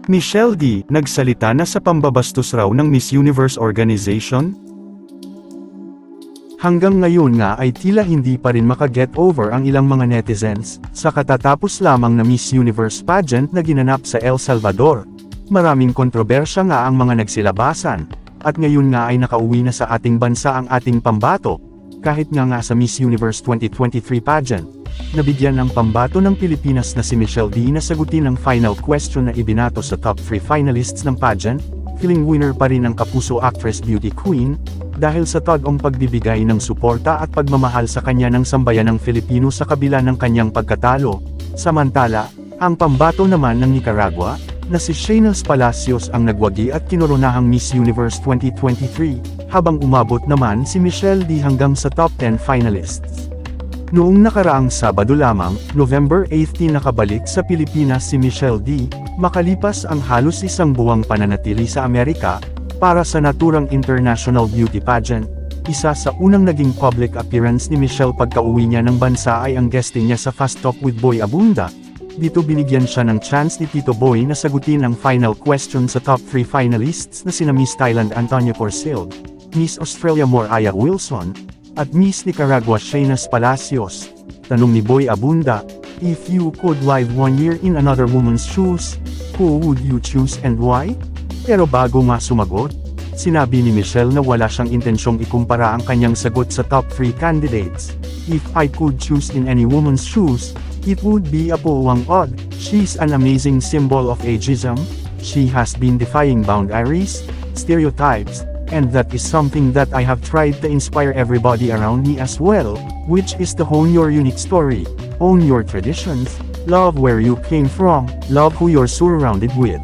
Michelle D. nagsalita na sa pambabastos raw ng Miss Universe organization? Hanggang ngayon nga ay tila hindi pa rin maka-get over ang ilang mga netizens, sa katatapos lamang na Miss Universe pageant na ginanap sa El Salvador. Maraming kontrobersya nga ang mga nagsilabasan, at ngayon nga ay nakauwi na sa ating bansa ang ating pambato, kahit nga sa Miss Universe 2023 pageant. Nabigyan ng pambato ng Pilipinas na si Michelle D na sagutin ang final question na ibinato sa top 3 finalists ng pageant, feeling winner pa rin ang kapuso actress beauty queen, dahil sa tag-ong pagbibigay ng suporta at pagmamahal sa kanya ng sambayan ng Filipino sa kabila ng kanyang pagkatalo. Samantala, ang pambato naman ng Nicaragua, na si Shaynels Palacios ang nagwagi at kinoronahang Miss Universe 2023, habang umabot naman si Michelle D hanggang sa top 10 finalists. Noong nakaraang Sabado lamang, November 18 nakabalik sa Pilipinas si Michelle D, makalipas ang halos isang buwang pananatili sa Amerika, para sa naturang International Beauty Pageant. Isa sa unang naging public appearance ni Michelle pagka-uwi niya ng bansa ay ang guesting niya sa Fast Talk with Boy Abunda. Dito binigyan siya ng chance ni Tito Boy na sagutin ang final question sa top 3 finalists na sina Miss Thailand Antonia Porcel, Miss Australia Moraya Wilson, at Miss Nicaragua Shaynels Palacios. Tanong ni Boy Abunda, if you could live 1 year in another woman's shoes, who would you choose and why? Pero bago nga sumagot, sinabi ni Michelle na wala siyang intensyong ikumpara ang kanyang sagot sa top 3 candidates. If I could choose in any woman's shoes, it would be Apo Wang Od. She's an amazing symbol of ageism. She has been defying boundaries, stereotypes, and that is something that I have tried to inspire everybody around me as well, which is to own your unique story, own your traditions, love where you came from, love who you're surrounded with.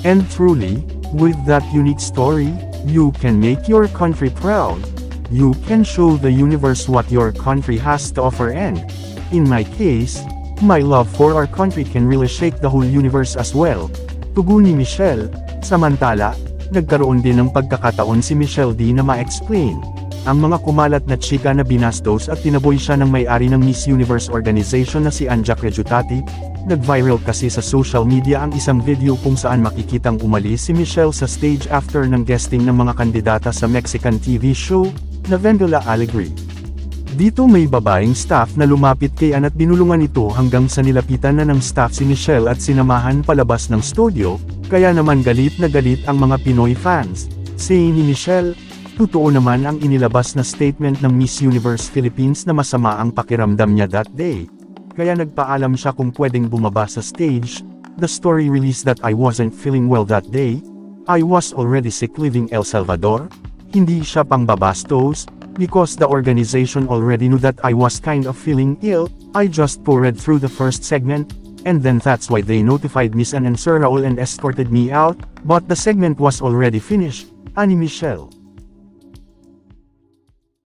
And truly, with that unique story, you can make your country proud. You can show the universe what your country has to offer, and, in my case, my love for our country can really shake the whole universe as well. Tugon ni Michelle. Samantala, nagkaroon din ng pagkakataon si Michelle D na ma-explain ang mga kumalat na chika na binastos at tinaboy siya ng may-ari ng Miss Universe organization na si Anjac Rejutati. Nag-viral kasi sa social media ang isang video kung saan makikitang umalis si Michelle sa stage after ng guesting ng mga kandidata sa Mexican TV show, na Vendela Alegre. Dito may babaeng staff na lumapit kay Ann at binulungan ito hanggang sa nilapitan na ng staff si Michelle at sinamahan palabas ng studio, kaya naman galit na galit ang mga Pinoy fans. Say ni Michelle, totoo naman ang inilabas na statement ng Miss Universe Philippines na masama ang pakiramdam niya that day. Kaya nagpaalam siya kung pwedeng bumaba sa stage. The story released that I wasn't feeling well that day. I was already sick leaving El Salvador. Hindi siya pang babastos, because the organization already knew that I was kind of feeling ill. I just poured through the first segment, and then that's why they notified Miss Ann and Sir Raul and escorted me out, but the segment was already finished, ani Michelle.